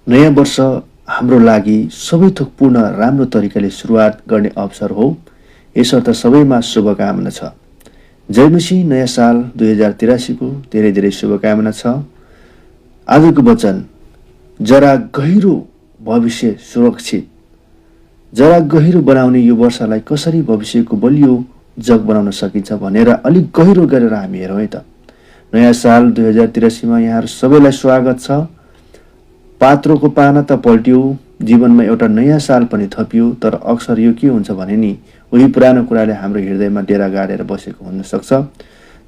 नयाँ वर्ष हाम्रो लागि सबै थोक पूर्ण राम्रो तरिकाले सुरुवात गर्ने अवसर हो। यसर्थ सबैमा शुभकामना छ। जय मसीह। नयाँ साल 2083 को धेरै धेरै शुभकामना छ। आजको वचन, जरा गहिरो भविष्य सुरक्षित, जरा गहिरो बनाउने यो वर्षलाई कसरी भविष्यको बलियो जग बनाउन सकिन्छ भनेर अलिक गहिरो गरेर हामी हेरौँ है त। नयाँ साल 2083 मा यहाँहरू सबैलाई स्वागत छ। पात्रोको पाना त पल्ट्यो, जीवनमा एउटा नयाँ साल पनि थपियो, तर अक्सर यो के हुन्छ भने नि उही पुरानो कुराले हाम्रो हृदयमा डेरा गाडेर बसेको हुन सक्छ।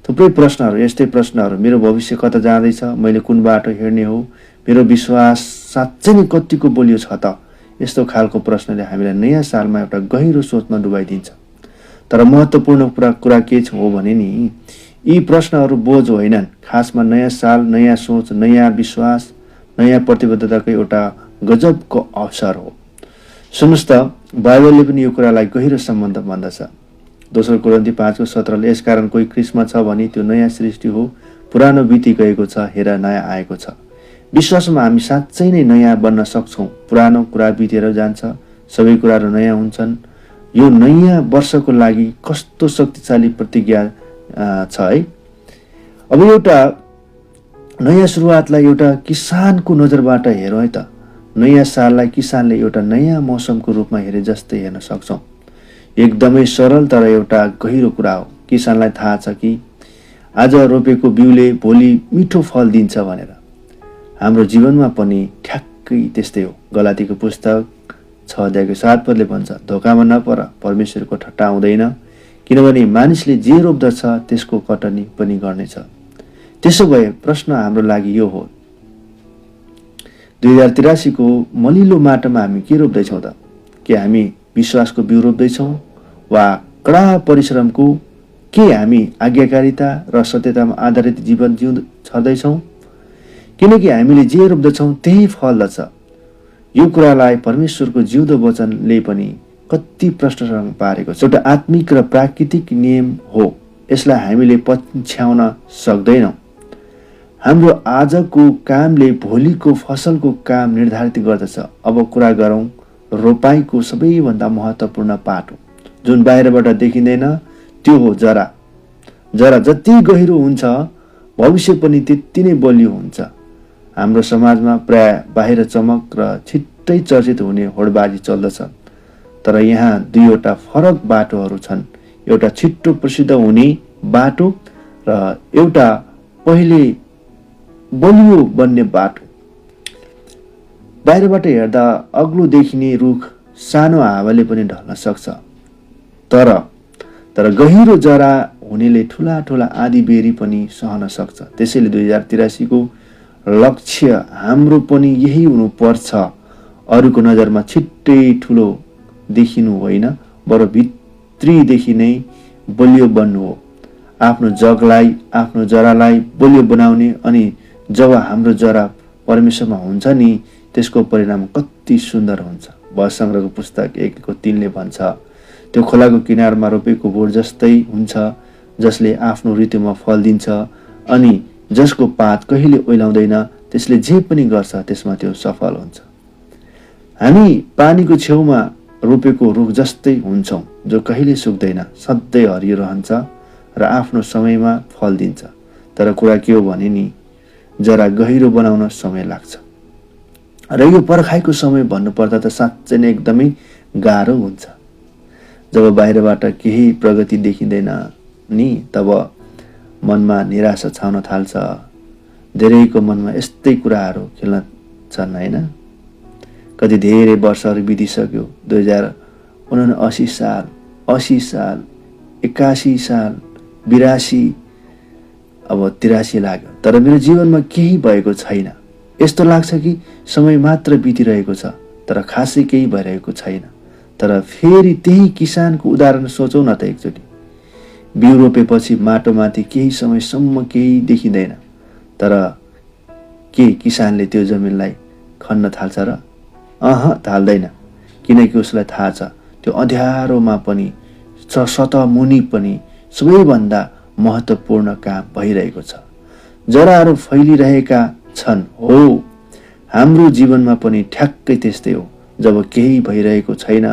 थुप्रै प्रश्नहरू, यस्तै प्रश्नहरू, मेरो भविष्य कता जाँदैछ, मैले कुन बाटो हिँड्ने हो, मेरो विश्वास साँच्चै नै कतिको बलियो छ त, यस्तो खालको प्रश्नले हामीलाई नयाँ सालमा एउटा गहिरो सोचमा डुबाइदिन्छ। तर महत्त्वपूर्ण कुरा के छ हो भने नि यी प्रश्नहरू बोझ होइनन्। खासमा नयाँ साल, नयाँ सोच, नयाँ विश्वास, नयाँ प्रतिबद्धताको एउटा गजबको अवसर हो। सुन्नुहोस् त, बाइबलले पनि यो कुरालाई गहिरो सम्बन्ध भन्दछ। 2 कोरिन्थी 5:17 यसकारण कोही क्रिस्मा छ भने त्यो नयाँ सृष्टि हो, पुरानो बिति गएको छ, हेर नयाँ आएको छ। विश्वासमा हामी साँच्चै नै नयाँ बन्न सक्छौँ। पुरानो कुरा बितेर जान्छ, सबै कुराहरू नयाँ हुन्छन्। यो नयाँ वर्षको लागि कस्तो शक्तिशाली प्रतिज्ञा छ है। अब एउटा नयाँ सुरुवातलाई एउटा किसानको नजरबाट हेरौँ है त। नयाँ साललाई किसानले एउटा नयाँ मौसमको रूपमा हेरे जस्तै हेर्न सक्छौँ। एकदमै सरल तर एउटा गहिरो कुरा हो। किसानलाई थाहा छ कि आज रोपेको बिउले भोलि मिठो फल दिन्छ भनेर। हाम्रो जीवनमा पनि ठ्याक्कै त्यस्तै हो। गलातीको पुस्तक 6:7 भन्छ, धोकामा नपर, परमेश्वरको ठट्टा हुँदैन, किनभने मानिसले जे रोप्दछ त्यसको कटनी पनि गर्नेछ। त्यसो भए प्रश्न हाम्रो लागि यो हो, 2083 को मलिलो माटोमा हामी के रोप्दैछौँ त? के हामी विश्वासको बिउ रोप्दैछौँ वा कडा परिश्रमको? के हामी आज्ञाकारिता र सत्यतामा आधारित जीवन छर्दैछौँ? किनकि हामीले जे रोप्दछौँ त्यही फल्दछ। यो कुरालाई परमेश्वरको जिउँदो वचनले पनि कति प्रश्नसँग पारेको छ। एउटा आत्मिक र प्राकृतिक नियम हो, यसलाई हामीले पछ्याउन सक्दैनौँ। हाम्रो आजको कामले भोलिको फसलको काम निर्धारित गर्दछ। अब कुरा गरौँ रोपाइको सबैभन्दा महत्त्वपूर्ण पाटो, जुन बाहिरबाट देखिँदैन, त्यो हो जरा। जरा जति गहिरो हुन्छ, भविष्य पनि त्यति नै बलियो हुन्छ। हाम्रो समाजमा प्राय बाहिर चमक र छिट्टै चर्चित हुने होडबाजी चल्दछ, तर यहाँ दुईवटा फरक बाटोहरू छन्। एउटा छिट्टो प्रसिद्ध हुने बाटो र एउटा पहिले बलियो बन्ने बाटो। बाहिरबाट हेर्दा अग्लो देखिने रुख सानो हावाले पनि ढल्न सक्छ, तर गहिरो जरा हुनेले ठुला ठुला आँधी बेरी पनि सहन सक्छ। त्यसैले 2083 को लक्ष्य हाम्रो पनि यही हुनुपर्छ। अरूको नजरमा छिट्टै ठुलो देखिनु होइन, बरु भित्रीदेखि नै बलियो बन्नु हो। आफ्नो जगलाई, आफ्नो जरालाई बलियो बनाउने, अनि जब हाम्रो जरा परमेश्वरमा हुन्छ नि, त्यसको परिणाम कति सुन्दर हुन्छ। भजन सङ्ग्रहको पुस्तक 1:3 भन्छ, त्यो खोलाको किनारमा रोपेको बोट जस्तै हुन्छ, जसले आफ्नो ऋतुमा फल दिन्छ अनि जसको पात कहिले ओइलाउँदैन। त्यसले जे पनि गर्छ त्यसमा त्यो सफल हुन्छ। हामी पानीको छेउमा रोपेको रुख जस्तै हुन्छौँ, जो कहिले सुक्दैन, सधैँ हरियो रहन्छ र आफ्नो समयमा फल दिन्छ। तर कुरा के हो भने नि, जरा गहिरो बनाउन समय लाग्छ। र यो पर्खाइको समय भन्नुपर्दा त साँच्चै नै एकदमै गाह्रो हुन्छ। जब बाहिरबाट केही प्रगति देखिँदैन नि, तब मनमा निराशा छाउन थाल्छ। धेरैको मनमा यस्तै कुराहरू खेल्न छन् होइन। कति धेरै वर्षहरू बितिसक्यो, 2079 साल, 80 साल, 81 साल, 82, अब 83 लाग्यो, तर मेरो जीवनमा केही भएको छैन। यस्तो लाग्छ कि समय मात्र बितिरहेको छ, तर खासै केही भइरहेको छैन। तर फेरि त्यही किसानको उदाहरण सोचौँ न त एकचोटि। बिउ रोपेपछि माटोमाथि केही समयसम्म केही देखिँदैन, तर के किसानले त्यो जमिनलाई खन्न थाल्छ र? थाल्दैन, किनकि उसलाई थाहा छ त्यो अँध्यारोमा पनि, सतह मुनि पनि सबैभन्दा महत्त्वपूर्ण काम भइरहेको छ। जराहरू फैलिरहेका छन्। हो, हाम्रो जीवनमा पनि ठ्याक्कै त्यस्तै हो। जब केही भइरहेको छैन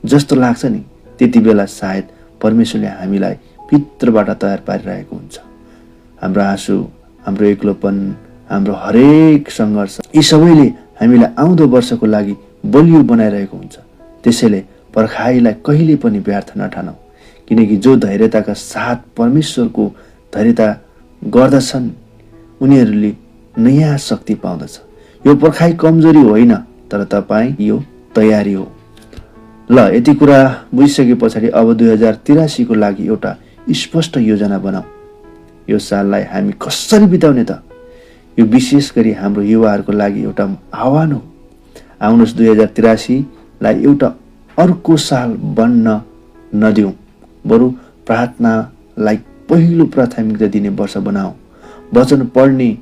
जस्तो लाग्छ नि, त्यति बेला सायद परमेश्वरले हामीलाई भित्रबाट तयार पारिरहेको हुन्छ। हाम्रो आँसु, हाम्रो एक्लोपन, हाम्रो हरेक सङ्घर्ष, यी सबैले हामीलाई आउँदो वर्षको लागि बलियो बनाइरहेको हुन्छ। त्यसैले पर्खाइलाई कहिले पनि व्यर्थ नठानौ, किनकि जो धैर्यताका साथ परमेश्वरको धैर्यता गर्दछन् उनीहरूले नयाँ शक्ति पाउँदछ। यो पर्खाइ कमजोरी होइन, तर तपाईँ यो तयारी हो। ल, यति कुरा बुझिसके पछाडि अब 2083 को लागि एउटा स्पष्ट योजना बनाऊ। यो साललाई हामी कसरी बिताउने त? यो विशेष गरी हाम्रो युवाहरूको लागि एउटा आह्वान हो। आउनुहोस् 2083 लाई एउटा अर्को साल बन्न नदिउँ, बरु प्रार्थनालाई पहिलो प्राथमिकता दिने वर्ष बनाऊ। वचन पढ्ने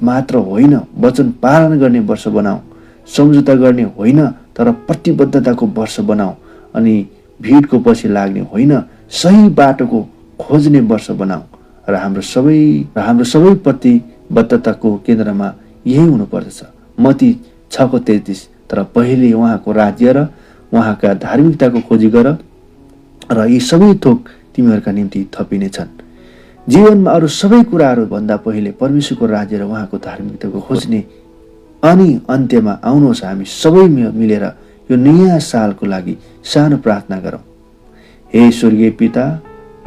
मात्र होइन, वचन पालन गर्ने वर्ष बनाऊ। सम्झौता गर्ने होइन, तर प्रतिबद्धताको वर्ष बनाऊ। अनि भिडको पछि लाग्ने होइन, सही बाटोको खोज्ने वर्ष बनाऊ। र हाम्रो सबै प्रतिबद्धताको केन्द्रमा यही हुनुपर्दछ। मत्ती 6:33। तर पहिले उहाँको राज्य र उहाँका धार्मिकताको खोजी गर र यी सबै थोक तिमीहरूका निम्ति थपिनेछन्। जीवनमा अरू सबै कुराहरू भन्दा पहिले परमेश्वरको राज्य र उहाँको धार्मिकताको खोज्ने। अनि अन्त्यमा आउनुहोस् हामी सबै मिलेर यो नयाँ सालको लागि सानो प्रार्थना गरौँ। हे स्वर्गीय पिता,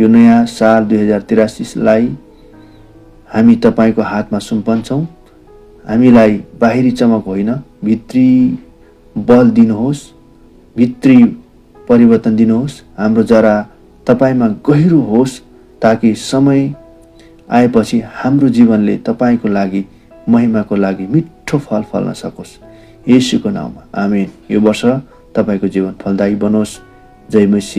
यो नयाँ साल 2083 लाई हामी तपाईँको हातमा सुम्पन्छौँ। हामीलाई बाहिरी चमक होइन, भित्री बल दिनुहोस्, भित्री परिवर्तन दिनुहोस्। हाम्रो जरा तपाईँमा गहिरो होस्, ताकि समय आएपछि हाम्रो जीवनले तपाईँको लागि, महिमाको लागि मिठो फल फल्न सकोस्। येशूको नाममा आमेन। यो वर्ष तपाईँको जीवन फलदायी बनोस्। जय मसीह।